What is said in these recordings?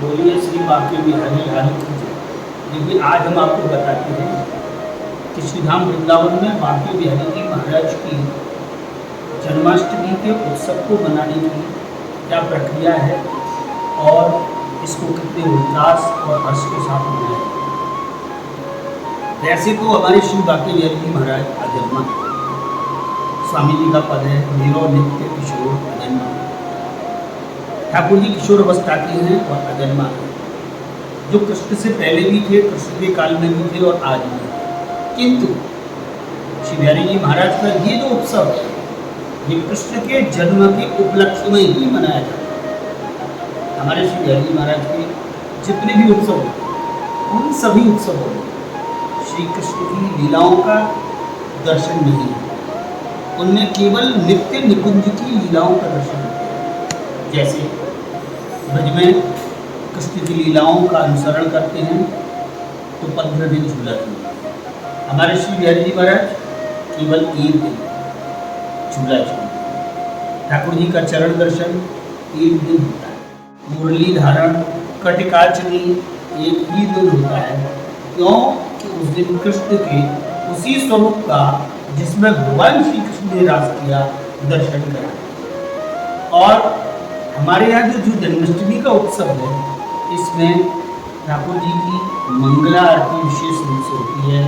बोलिए श्री बांके बिहारी लाल की जय। देखिए आज हम आपको बताते हैं कि श्री धाम वृंदावन में बांके बिहारी जी महाराज की जन्माष्टमी के उत्सव को मनाने की क्या प्रक्रिया है और इसको कितने उल्लास और हर्ष के साथ मनाया है। वैसे तो हमारे श्री बांके बिहारी जी महाराज अजन्मा स्वामी जी का पद है, नीरो नित्य किशोर अजन्मा। ठाकुर जी किशोर अवस्था के हैं और अजन्मा है, जो कृष्ण से पहले भी थे, कृष्ण के काल में भी थे और आज भी है। किंतु श्री बिहारी जी महाराज का ये जो उत्सव है ये कृष्ण के जन्म के उपलक्ष्य में ही मनाया जाता है। हमारे श्री बिहारी जी महाराज के जितने भी उत्सव हैं उन सभी उत्सवों में श्री कृष्ण की लीलाओं का दर्शन नहीं है, उनमें केवल नित्य निकुंज की लीलाओं का दर्शन है। जैसे ब्रज में कृष्ण की लीलाओं का अनुसरण करते हैं तो 15 दिन झूला झूलते हैं। हमारे श्री बिहारी जी महाराज केवल 1 दिन झूला झूलते हैं। ठाकुर जी का चरण दर्शन 1 दिन होता है। मुरली धारण कटिकाचनी 1 ही दिन होता है। क्यों कि उस दिन कृष्ण के उसी स्वरूप का जिसमें भगवान श्री कृष्ण ने रास किया दर्शन करा। और हमारे यहाँ जो जन्माष्टमी का उत्सव है इसमें ठाकुर जी की मंगला आरती विशेष रूप से होती है।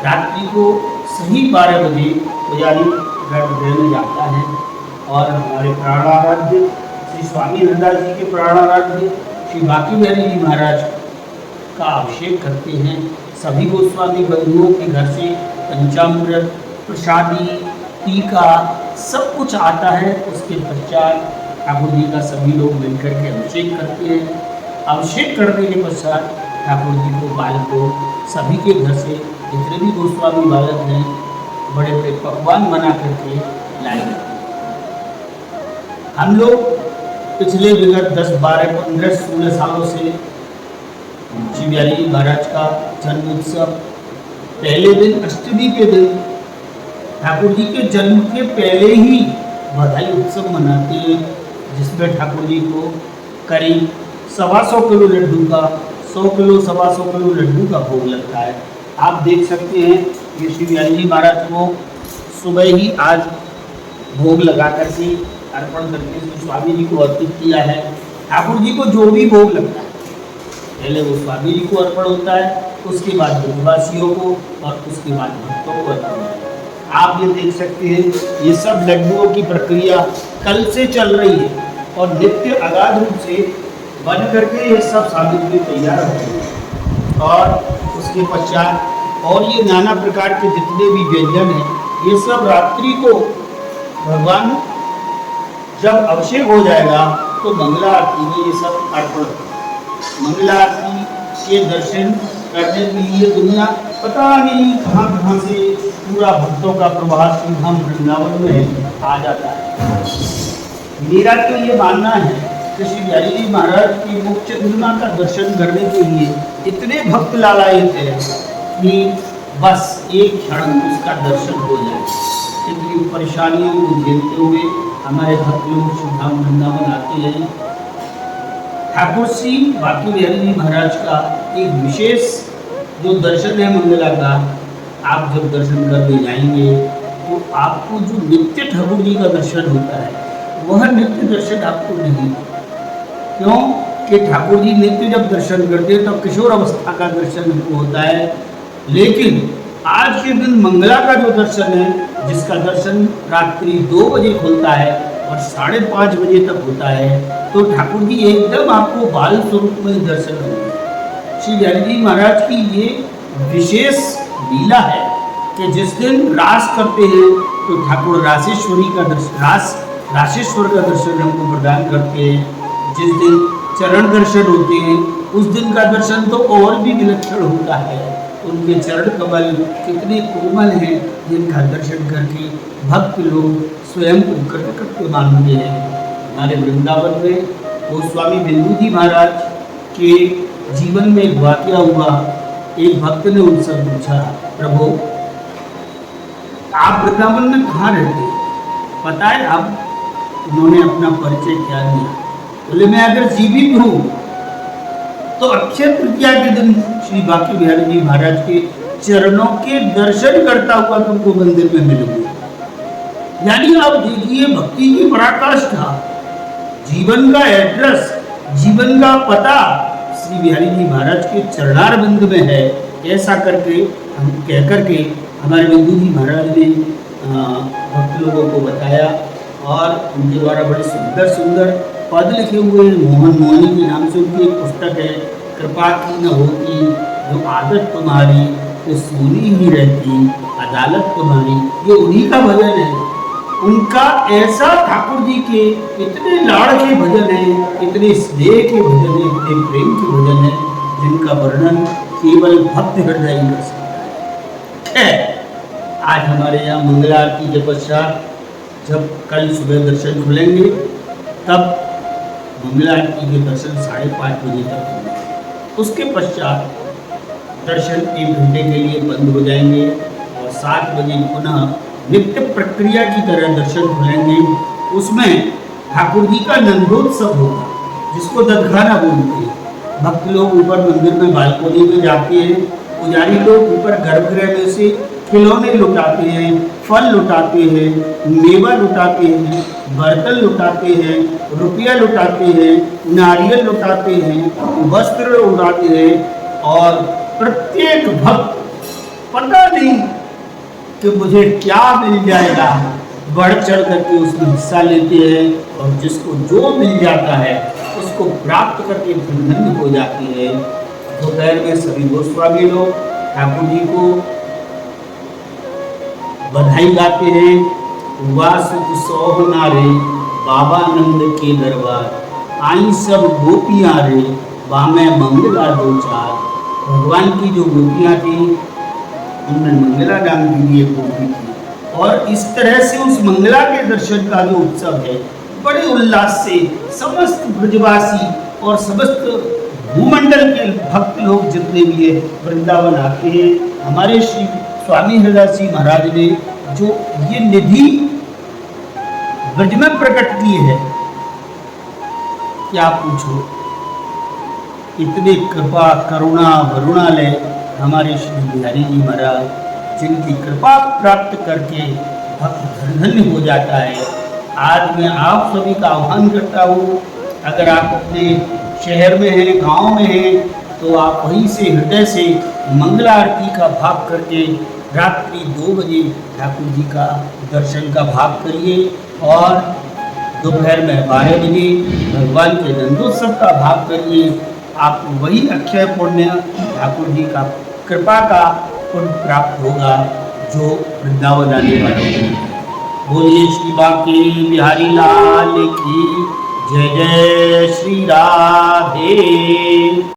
रात्रि को सही 12 बजे पुजारी गर्भगृह में जाता है और हमारे प्राणाराध्य श्री स्वामी नंदा जी के प्राणाराध्य श्री बांके बिहारी जी महाराज का अभिषेक करते हैं। सभी गोस्वामी बंधुओं के घर से पंचामृत प्रसादी टीका सब कुछ आता है। उसके पश्चात ठाकुर जी का सभी लोग मिलकर के अभिषेक करते हैं। अभिषेक करने के पश्चात ठाकुर जी को बालकों सभी के घर से जितने भी गोस्वामी बालक हैं बड़े बड़े पकवान बना करके लाए जाते हैं। हम लोग पिछले विगत 10, 12, 15, 16 सालों से श्री बिहारी जी महाराज का जन्म उत्सव पहले दिन अष्टमी के दिन ठाकुर जी के जन्म के पहले ही बधाई उत्सव मनाते हैं, जिसमें ठाकुर जी को करीब 125 किलो लड्डू का 100 किलो 125 किलो लड्डू का भोग लगता है। आप देख सकते हैं कि श्री बिहारी जी महाराज को सुबह ही आज भोग लगा करके अर्पण करके श्री स्वामी जी को अर्पित किया है। ठाकुर जी को जो भी भोग लगता है पहले वो स्वामी जी को अर्पण होता है, उसके बाद ब्रजवासियों को और उसके बाद भक्तों को अर्पण होता है। आप ये देख सकते हैं ये सब लड्डुओं की प्रक्रिया कल से चल रही है और नित्य अगाध रूप से बन करके ये सब सामग्री तैयार होती है। और उसके पश्चात और ये नाना प्रकार के जितने भी व्यंजन हैं ये सब रात्रि को भगवान जब अभिषेक हो जाएगा तो मंगला आरती में ये सब अर्पण होगा। मंगला आरती के दर्शन करने के लिए दुनिया पता नहीं कहाँ कहाँ से पूरा भक्तों का प्रवाह श्री धाम वृंदावन में आ जाता है। मेरा तो ये मानना है कि श्री बिहारी जी महाराज की मुख्य महिमा का दर्शन करने के लिए इतने भक्त लालायित हैं कि बस एक क्षण उसका दर्शन हो जाए। इतनी परेशानियों को झेलते हुए हमारे भक्त लोग श्री धाम वृंदावन आते हैं। ठाकुर श्री बांके बिहारी जी महाराज का एक विशेष जो दर्शन है मंगला का, आप जब दर्शन करने जाएंगे तो आपको जो नित्य ठाकुर जी का दर्शन होता है वह नित्य दर्शन आपको नहीं। क्यों कि ठाकुर जी नित्य जब दर्शन करते हैं तब किशोर अवस्था का दर्शन हमको होता है, लेकिन आज के दिन मंगला का जो दर्शन है जिसका दर्शन रात्रि 2 बजे खुलता है और 5:30 बजे तक होता है, तो ठाकुर जी एकदम आपको बाल स्वरूप में दर्शन होंगे। श्री बिहारी जी महाराज की ये विशेष लीला है कि जिस दिन रास करते हैं तो ठाकुर रासेश्वरी का दर्शन रासेश्वर का दर्शन हमको प्रदान करते हैं। जिस दिन चरण दर्शन होते हैं उस दिन का दर्शन तो और भी विलक्षण होता है। उनके चरण कमल कितने कोमल हैं जिनका दर्शन करके भक्त लोग स्वयं को कृतकृत्य मानते हैं। हमारे वृंदावन में गोस्वामी बिंदु जी महाराज के जीवन में एक वाकया हुआ। एक भक्त ने उनसे पूछा, प्रभु आप वृंदावन में कहाँ रहते हैं? पता है आप? उन्होंने अपना परिचय क्या दिया। बोले मैं अगर जीवित हूँ तो अक्षय तृतीया के दिन श्री बांके बिहारी जी महाराज के चरणों के दर्शन करता हुआ तुमको मंदिर में मिलूंगा। यानी आप देखिए भक्ति की पराकाष्ठा, जीवन का एड्रेस, जीवन का पता श्री बिहारी जी महाराज के चरणार बिंद में है। ऐसा करके हम कह करके हमारे बिंदु जी महाराज ने भक्त लोगों को बताया और उनके द्वारा बड़े सुंदर सुंदर पद लिखे हुए हैं। मोहन मोहनी के नाम से उनकी एक पुस्तक है, कृपा की न होती जो आदत तुम्हारी तो सुनी ही रहती अदालत तुम्हारी, ये उन्हीं का भजन है। उनका ऐसा ठाकुर जी के इतने लाड़ के भजन है, इतने स्नेह के भजन है, इतने प्रेम के भजन है, जिनका वर्णन केवल भक्त हृदय ही कर सकता है। आज हमारे यहाँ मंगला आरती के पश्चात जब कल सुबह दर्शन खुलेंगे तब मंगला आरती के दर्शन 5:30 बजे तक होंगे। उसके पश्चात दर्शन 1 घंटे के लिए बंद हो जाएंगे और 7 बजे पुनः नित्य प्रक्रिया की तरह दर्शन खुलेंगे। उसमें ठाकुर जी का नंदोत्सव होगा, जिसको ददखाना बोलते हैं। भक्त लोग ऊपर मंदिर में बालकोनी में जाते हैं, पुजारी लोग ऊपर गर्भगृह में से खिलौने लुटाते हैं, फल लुटाते हैं, मेवा लुटाते हैं, बर्तन लुटाते हैं, रुपया लुटाते हैं, नारियल लुटाते हैं, वस्त्र उड़ाते हैं और प्रत्येक भक्त पता नहीं कि मुझे क्या मिल जाएगा, बढ़ चढ़ करके उसमें हिस्सा लेते हैं और जिसको जो मिल जाता है उसको प्राप्त करके धन्य हो जाती है। दोपहर में सभी गोस्वामी लोग ठाकुर जी को बधाई गाते हैं। वासुक सोहना रे बाबा नंद के दरबार, आई सब गोपियां रे बामे मंगला दो चार। भगवान की जो गोपियां थी उनमें मंगला नाम की एक गोपी थी और इस तरह से उस मंगला के दर्शन का जो उत्सव है बड़े उल्लास से समस्त ब्रजवासी और समस्त भूमंडल के भक्त लोग जितने भी है वृंदावन आते हैं। हमारे श्री स्वामी हरिदास जी महाराज ने जो ये निधि ब्रज में प्रकट की है, क्या पूछो, इतने कृपा करुणा वरुणालय हमारे श्री बिहारी जी महाराज, जिनकी कृपा प्राप्त करके भक्त धन्य हो जाता है। आज मैं आप सभी का आह्वान करता हूँ, अगर आप अपने शहर में हैं, गांव में हैं, तो आप वहीं से हृदय से मंगला आरती का भाव करके रात्रि 2 बजे ठाकुर जी का दर्शन का भाव करिए और दोपहर में 12 बजे भगवान के नंदोत्सव का भाव करिए। आपको वही अक्षय पुण्य ठाकुर जी का कृपा का पुण्य प्राप्त होगा जो वृंदावन आने वाले हैं। बोलिए श्री बांके बिहारी लाल की जय। जय श्री राधे।